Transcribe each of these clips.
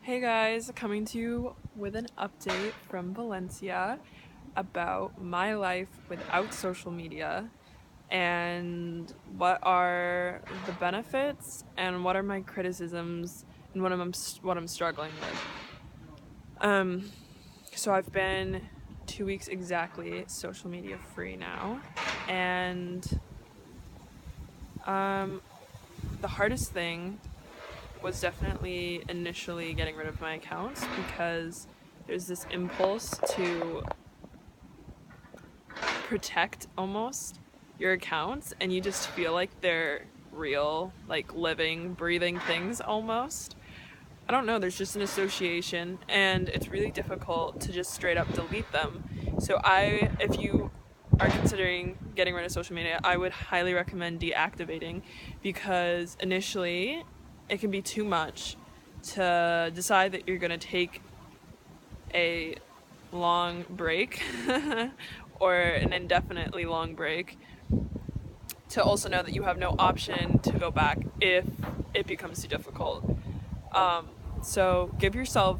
Hey guys, coming to you with an update from Valencia about my life without social media and what are the benefits and what are my criticisms and what I'm struggling with. Um, so I've been 2 weeks exactly social media free now, and um, the hardest thing was definitely initially getting rid of my accounts because there's this impulse to protect almost your accounts and you just feel like they're real, like living, breathing things almost. I don't know, there's just an association and it's really difficult to just straight up delete them. If you are considering getting rid of social media, I would highly recommend deactivating because initially it can be too much to decide that you're going to take a long break or an indefinitely long break, to also know that you have no option to go back if it becomes too difficult. So give yourself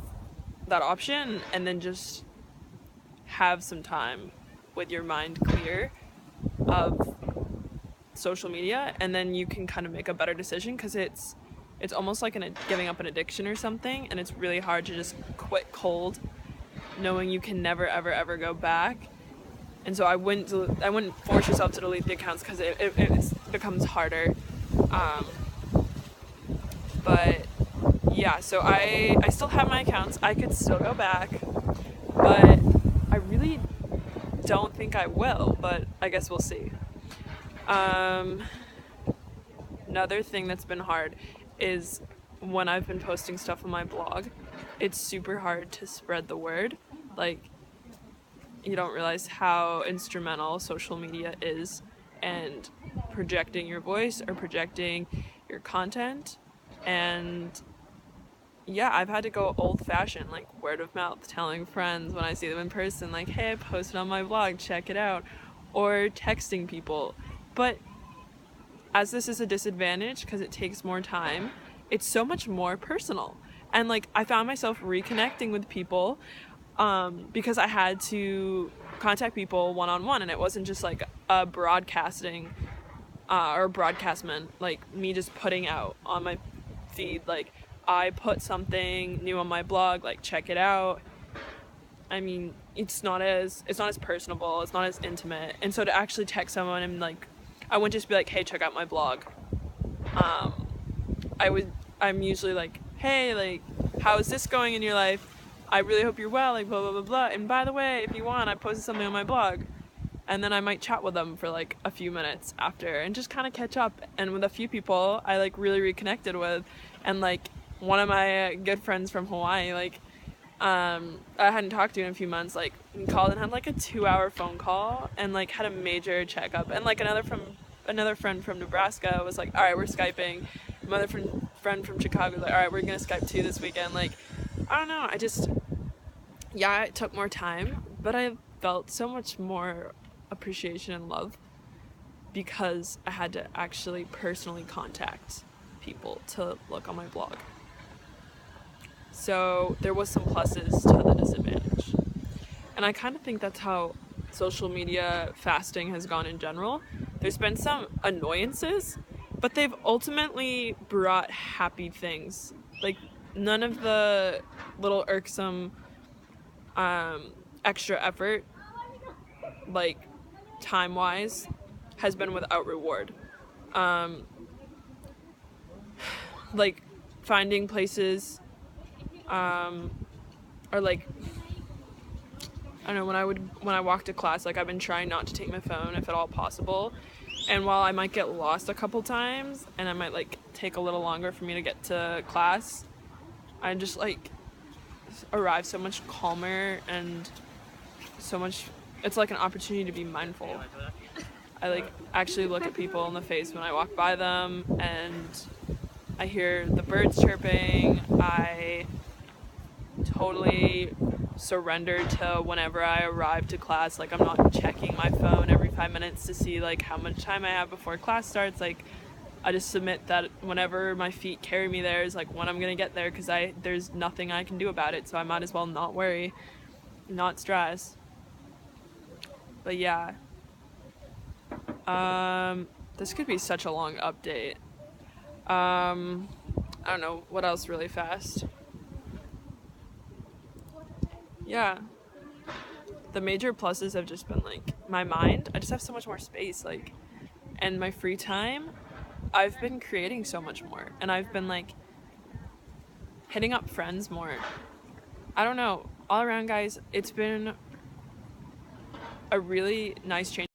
that option and then just have some time with your mind clear of social media, and then you can kind of make a better decision because it's almost like giving up an addiction or something, and it's really hard to just quit cold knowing you can never ever go back. And so I wouldn't force yourself to delete the accounts because it becomes harder. Um, but yeah, so I still have my accounts. I could still go back, but I really don't think I will. But I guess we'll see. Um, Another thing that's been hard is when I've been posting stuff on my blog. It's super hard to spread the word. Like, you don't realize how instrumental social media is and projecting your voice or projecting your content. And yeah, I've had to go old fashioned, like word of mouth, telling friends when I see them in person, like, hey, I posted on my blog, check it out, or texting people. But as this is a disadvantage because it takes more time, it's so much more personal. And like, I found myself reconnecting with people because I had to contact people one on one, and it wasn't just like a broadcasting or broadcastment, like me just putting out on my feed, like I put something new on my blog, like check it out. I mean, it's not as personable, it's not as intimate, and so to actually text someone and like, I wouldn't just be like, hey, check out my blog. Um, I'm usually like, hey, like, how is this going in your life? I really hope you're well, like, blah, blah, blah, blah. And by the way, if you want, I posted something on my blog. And then I might chat with them for like a few minutes after and just kind of catch up. And with a few people I like really reconnected with. And like one of my good friends from Hawaii, like, I hadn't talked to in a few months, like, called and had like a 2-hour phone call and like had a major checkup. And like another friend from Nebraska was like, all right, we're Skyping. My other friend from Chicago was like, all right, we're gonna Skype too this weekend. Like, I don't know, yeah, it took more time, but I felt so much more appreciation and love because I had to actually personally contact people to look on my blog. So there was some pluses to the disadvantage. And I kind of think that's how social media fasting has gone in general. There's been some annoyances, but they've ultimately brought happy things. Like, none of the little irksome extra effort, like time wise, has been without reward. Um, like finding places, or like, I don't know, when I walk to class, like I've been trying not to take my phone if at all possible. And while I might get lost a couple times and I might like take a little longer for me to get to class, I just like arrive so much calmer and so much, it's like an opportunity to be mindful. I like actually look at people in the face when I walk by them, and I hear the birds chirping. I totally surrender to whenever I arrive to class. Like, I'm not checking my phone every 5 minutes to see like how much time I have before class starts. Like, I just submit that whenever my feet carry me there is like when I'm gonna get there, because there's nothing I can do about it, so I might as well not worry, not stress. But yeah, this could be such a long update. I don't know what else really fast. Yeah, the major pluses have just been like my mind. I just have so much more space, like, and my free time. I've been creating so much more, and I've been like hitting up friends more. I don't know. All around, guys, it's been a really nice change.